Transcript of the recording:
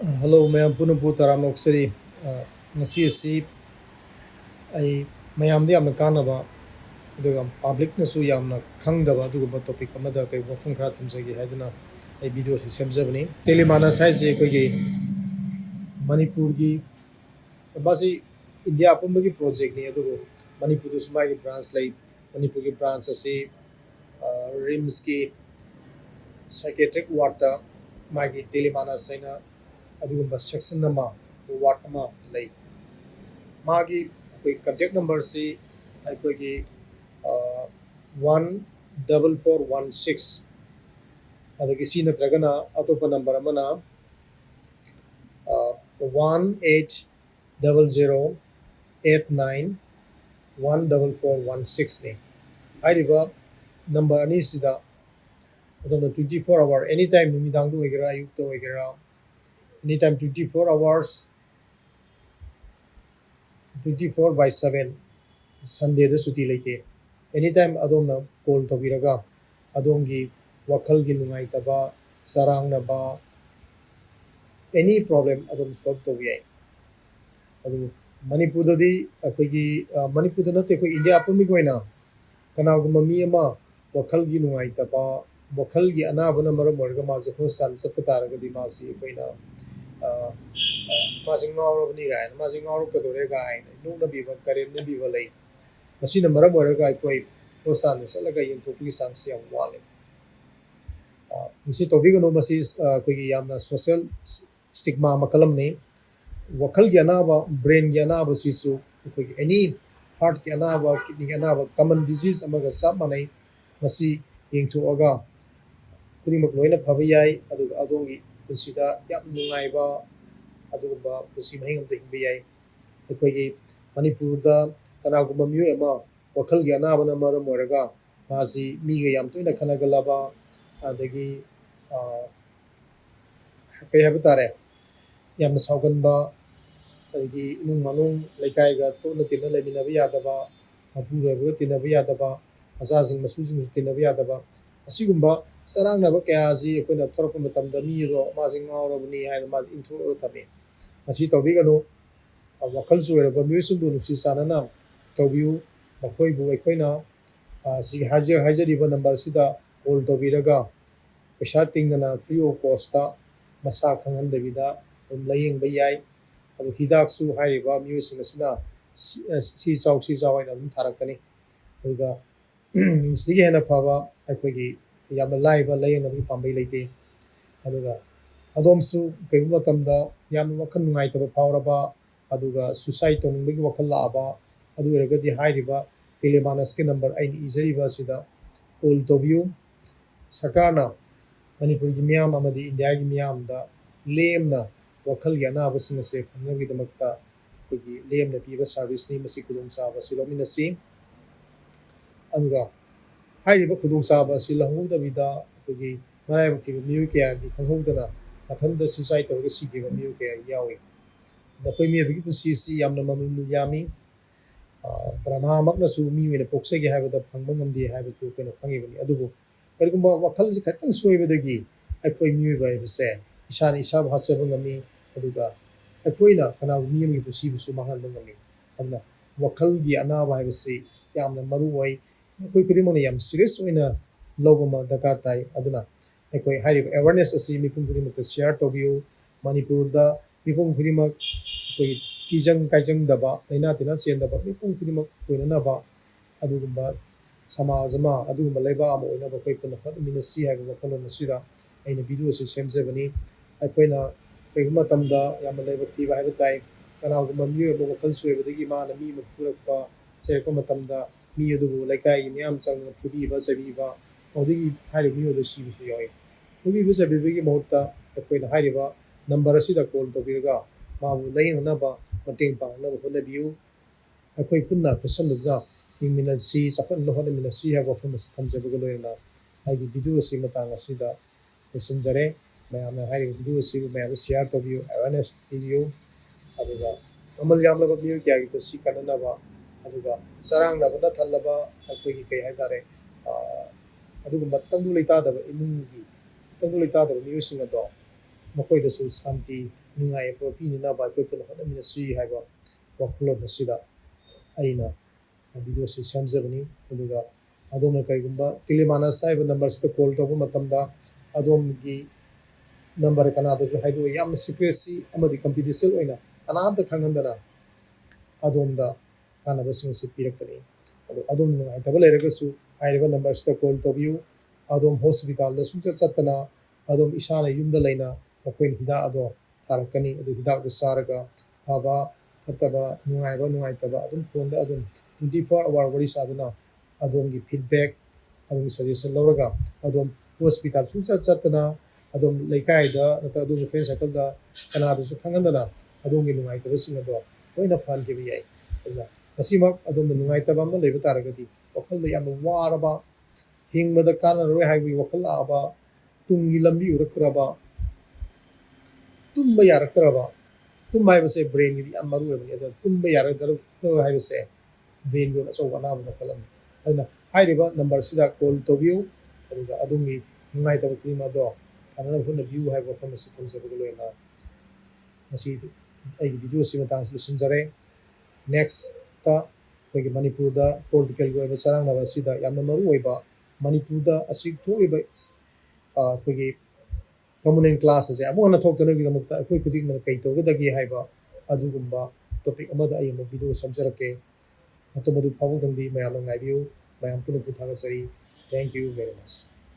Hello, ma'am. Puna po taramok siri. Ngasi si ay mayamdi amna kanaba aduga public na su yamna khangdaba aduga topic amada kai wafung khara thamjagi haiduna ay video su semjabani telemana saise ko gi manipur gi basi india apumagi project ni adugo manipur du sumai gi branch lai manipur gi branch ase rims ki psychiatric ward ta magi telemana saina aduga section nama ward ama lai magi koi contact number si koi ki 14416 adagi si natragana atopa number amana 1800891416 ne hairiba number ani sida adona 24 hour anytime numidang do egera ayuk to egera anytime 24 hours 24 by 7 Sunday da suti leite anytime adomna call tabiraga adongi wakhal gi nungai taba sarang na ba any problem adom solve to yai adu manipur da di akogi manipur da nate ko india apumi koina kana guma mi ama wakhal gi nungai taba wakhal gi anabana maram morga ma je hosan sapatara ga di ma si koina ma singawro ni ga ma singawro ka dore ga ai nu na bi ba kare na bi ba lai masina maram morga koi hosan salaga yin to pi sang siam wale misi topic no masi kogi yamna social stigma makalam ne wakhal gi anaba brain gi anaba sisu kogi any heart gi anaba kidney gi anaba common disease amaga sab manai masi yengthu aga kudimak loina phaba yai aduga adongi punsida yam nungai ba aduga pusi mahingam te himbe yai kogi manipur da kanaguma myu ama wakhal gi anaba na maram oraga masi mi ga yam toina khanagalaba adagi kay habi tare yamna sauganba adagi imung manung laikai ga to na tinna lemina bi yadaba apura ga tinna bi yadaba azazing masujing tinna bi yadaba asigumba sarang na ba kaya ji koina thorok matam da mi ro ma jing ngawro ni hay ma intro thame asi tobi gano wakhal suera ba mi sumbu nusi sanana tobiu bakoi bu koina si hajer ba number sida call tobiraga पैसा तिंगना free of cost ता मसा खंगन दबिदा लयिंग बयाई अदु हिदाक सु हाइबा म्यूसिंग असना सी चाव इन अदुम थारकनी अदुगा सिगे हेना फाबा अखोगी याम लाइबा लयिंग नबी पांबै लेते अदुगा अदोमसु कयुम तमदा याम वखन नुंगाइ तब फावरबा अदुगा suicide तोंबगी वखल लाबा अदु रगदि हाइरिबा टेलीमानस के नंबर आइन इजरिबा सिदा कॉल तोबियु सरकारना manipur gi miyam amadi india gi miyam da lemna wakhal gi anabasing ase phangnagi damakta kogi lemna piba service ni masi kudung saba silomina si anuga hairiba kudung saba silahu da bida kogi marai bukti miyu ke agi khanghodana athanda suicide to gi sigi miyu ke yawi da koi mi bi pusi si yamna mamlu yami brahma makna su mi wena pokse gi haiba da phangbangam di haiba tu kono phangi bani adubu करिगुम्बा वखल से खतंग सोइबदगी अखोय मियुबा बसे इसानी इसा भाचब ngami aduga अखोयना kana mi mi pusi busu mahal ngami amna वखल gi anaba base yamna maru oi अखोय kudi mona yam serious oina lobama daka tai aduna अखोय हारि awareness asi mi pung kudi mata share to view manipur da mi pung kudi ma अखोय kijang kaijang daba leina tina chen daba mi pung kudi ma koina na ba adugumba समाजमा अदुगुम्बा लेबा अमा ओइना बखै पुन फद मिनसी हाइबा वखल नसिदा आइना video से सेमजेबनी अखोइना कयगुमा तमदा याम लेबा थिबा हाइबा ताइ कनागुम्बा मियो बो वखल सुएबदगी माना मी म फुरकपा चेरको मतमदा मी अदुबु लेकाइ मियाम चंग फुबीबा चबीबा ओदिगी हाइरि मियो लो सिबिसु याइ फुबीबा चबीबगी महत्ता अखोइना हाइरिबा नंबर असिदा कॉल तोबिरगा माबु लैननबा मतेंग पांगनबा होनबियु अखोइ पुन्ना खुसमदुगा इंमिनसी सफन लोहन मिनसी है वफन थमजबग लोयना हाइगी वीडियो सी मतंग असिदा लोसनजरे मैम हाइगी वीडियो सी मैम शेयर तोबियो अवेयरनेस वीडियो अदुगा अमल यामलबा मियो क्यागी तो सी कननबा अदुगा सरंग नबना थल्लबा अखोगी कई हाइदारे अदुगा मतंगु लेतादब इमुंगी तंगु लेतादब मियो सिंगदो ꯃꯈꯣꯏꯗꯁꯨ ꯁꯥꯟꯇꯤ ꯅꯨꯡꯉꯥꯏ ꯌꯥꯏꯐꯕ ꯄꯤꯅꯅꯕ ꯑꯩꯈꯣꯏ ꯄꯨꯟꯅ ꯍꯣꯠꯅꯃꯤꯟꯅꯁꯤ ꯍꯥꯏꯕ ꯋꯥꯈꯜꯂꯣꯟ ꯑꯁꯤꯗ ꯑꯩꯅ ꯚꯤꯗꯤꯑꯣꯁꯤ ꯁꯦꯝꯖꯕꯅꯤ ꯑꯗꯨꯒ ꯑꯗꯣꯝꯅ ꯀꯔꯤꯒꯨꯝꯕ ꯇꯤꯂꯤꯃꯥꯅꯁ ꯍꯥꯏꯕ ꯅꯝꯕꯔꯁꯤꯗ ꯀꯣꯜ ꯇꯧꯕ ꯃꯇꯝꯗ ꯑꯗꯣꯝꯒꯤ ꯅꯝꯕꯔ ꯀꯅꯥꯗꯁꯨ ꯍꯥꯏꯗꯣꯛꯑꯣꯏ ꯌꯥꯝꯅ ꯁꯤꯀ꯭ꯔꯦꯁꯤ ꯑꯃꯗꯤ ꯀꯝꯐꯤꯗꯦꯟꯁꯤꯌꯦꯜ ꯑꯣꯏꯅ ꯀꯅꯥꯝꯇ ꯈꯪꯍꯟꯗꯅ ꯑꯗꯣꯝꯗ ꯀꯥꯟꯅꯕꯁꯤꯡ ꯑꯁꯤ ꯄꯤꯔꯛꯀꯅꯤ ꯑꯗꯣ ꯑꯗꯣꯝꯅ ꯅꯨꯡꯉꯥꯏꯇꯕ ꯂꯩꯔꯒꯁꯨ ꯍꯥꯏꯔꯤꯕ ꯅꯝꯕꯔꯁꯤꯗ ꯀꯣꯜ ꯇꯧꯕꯤꯌꯨ ꯑꯗꯣꯝ ꯍꯣꯁꯄꯤꯇꯥꯜꯗ ꯁꯨꯡꯆꯠ ꯆꯠꯇꯅ ꯑꯗꯣꯝ ꯏꯁꯥꯅ ꯌꯨꯝꯗ ꯂꯩꯅ ꯃꯈꯣꯏꯅ ꯍꯤꯗꯥꯛ ꯑꯗꯣ ꯊꯥꯔꯛꯀꯅꯤ ꯑꯗꯨ ꯍꯤꯗꯥꯛꯇꯨ ꯆꯥꯔꯒ ꯐꯕ ꯐꯠꯇꯕ ꯅꯨꯡꯉꯥꯏꯕ ꯅꯨꯡꯉꯥꯏꯇꯕ ꯑꯗꯨꯝ ꯐꯣꯟꯗ ꯑꯗꯨꯝ 24 ꯑꯋꯥꯔ ꯋꯥꯔꯤ ꯁꯥꯗꯨꯅ ꯑꯗꯣꯝꯒꯤ ꯐꯤꯗꯕꯦꯛ ꯑꯗꯣꯝꯒꯤ ꯁꯖꯦꯁꯟ ꯂꯧꯔꯒ ꯑꯗꯣꯝ ꯍꯣꯁꯄꯤꯇꯥꯜ ꯁꯨꯡꯆꯠ ꯆꯠꯇꯅ ꯑꯗꯣꯝ ꯂꯩꯀꯥꯏꯗ ꯅꯠꯇ꯭ꯔꯒ ꯑꯗꯣꯝꯒꯤ ꯐ꯭ꯔꯦꯟ ꯁꯥꯔꯀꯜꯗ ꯀꯅꯥꯗꯁꯨ ꯈꯪꯍꯟꯗꯅ ꯑꯗꯣꯝꯒꯤ ꯅꯨꯡꯉꯥꯏꯇꯕꯁꯤꯡ ꯑꯗꯣ ꯂꯣꯏꯅ ꯐꯍꯟꯈꯤꯕ ꯌꯥꯏ ꯑꯗꯨꯅ ꯃꯁꯤꯃꯛ ꯑꯗꯣꯝꯅ ꯅꯨꯡꯉꯥꯏꯇꯕ ꯑꯃ ꯂꯩꯕ ꯇꯥꯔꯒꯗꯤ ꯋꯥꯈꯜꯗ ꯌꯥꯝꯅ ꯋꯥꯔꯕ ꯍꯤꯡꯕꯗ ꯀꯥꯟꯅꯔꯣꯏ ꯍꯥꯏꯕꯒꯤ ꯋꯥꯈꯜ ꯂꯥꯛꯑꯕ ꯇꯨꯡꯒꯤ ꯂꯝꯕꯤ ꯎꯔꯛꯇ꯭ꯔꯕ ꯇꯨꯝꯕ ꯌꯥꯔꯛꯇ꯭ꯔꯕ ꯇꯨꯝꯕ ꯍꯥꯏꯕꯁꯦ ꯕ꯭ꯔꯦꯟꯒꯤꯗꯤ ꯌꯥꯝ ꯃꯔꯨ ꯑꯣꯏꯕꯅꯤ ꯑꯗꯣ ꯇꯨꯝꯕ ꯌꯥꯔꯛꯇ꯭ꯔꯕ ꯍꯥꯏꯕꯁꯦ ꯕ꯭ꯔꯦꯟꯒꯤ ꯑꯣꯏꯅ ꯑꯆꯧꯕ ꯑꯅꯥꯕ ꯃꯈꯜ ꯑꯃꯅꯤ ꯑꯗꯨꯅ ꯍꯥꯏꯔꯤꯕ ꯅꯝꯕꯔꯁꯤꯗ ꯀꯣꯜ ꯇꯧꯕꯤꯌꯨ ꯑꯗꯨꯒ ꯑꯗꯣꯝꯒꯤ ꯅꯨꯡꯉꯥꯏꯇꯕ ꯈꯨꯗꯤꯡꯃꯛ ꯑꯗꯣ ꯐꯅꯅꯕ ꯍꯣꯠꯅꯕꯤꯌꯨ ꯍꯥꯏꯕ ꯋꯥꯐꯝ ꯑꯁꯤ ꯊꯝꯖꯕꯒ ꯂꯣꯏꯅꯅ ꯉꯁꯤ ꯑꯩꯒꯤ ꯚꯤꯗꯤꯑꯣꯁꯤ ꯃꯇꯥꯡꯁꯤ ꯂꯣꯏꯁꯤꯟꯖꯔꯦ ꯅꯦꯛꯁꯇ ꯑꯩꯈꯣꯏꯒꯤ ꯃꯅꯤꯄꯨꯔꯗ ꯄꯣꯂꯤꯇꯤꯀꯦꯜꯒꯤ ꯑꯣꯏꯕ ꯆꯔꯥꯡꯅꯕ ꯑꯁꯤꯗ ꯌꯥꯝꯅ ꯃꯔꯨ ꯑꯣꯏꯕ ꯃꯅꯤꯄꯨꯔꯗ ꯑꯁꯤ ꯊꯣꯛꯏꯕ ꯑꯩꯈꯣꯏꯒꯤ ꯀꯝꯃꯨꯅꯦꯜ ꯀ꯭ꯂꯥꯁ ꯑꯁꯦ ꯑꯃꯨꯛ ꯍꯟꯅ ꯊꯣꯛꯇꯅꯕꯒꯤꯗꯃꯛꯇ ꯑꯩꯈꯣꯏ ꯈꯨꯗꯤꯡꯃꯛꯅ ꯀꯩ ꯇꯧꯒꯗꯒꯦ ꯍꯥꯏꯕ ꯑꯗꯨꯒꯨꯝꯕ ꯇꯣꯄꯤꯛ ꯑꯃꯗ ꯑꯩ ꯑꯃꯨꯛ ꯚꯤꯗꯤꯑꯣ ꯁꯦꯝꯖꯔꯛꯀꯦ ꯃꯇꯝ ꯑꯗꯨ ꯐꯥꯎꯕꯗꯪꯗꯤ ꯃꯌꯥꯝꯅ ꯉꯥꯏꯕꯤꯌꯨ ꯃꯌꯥꯝ ꯄꯨꯟꯅ ꯊꯥꯒꯠꯆꯔꯤ ꯊꯦꯡꯛ ꯌꯨ ꯚꯦꯔꯤ ꯃꯆ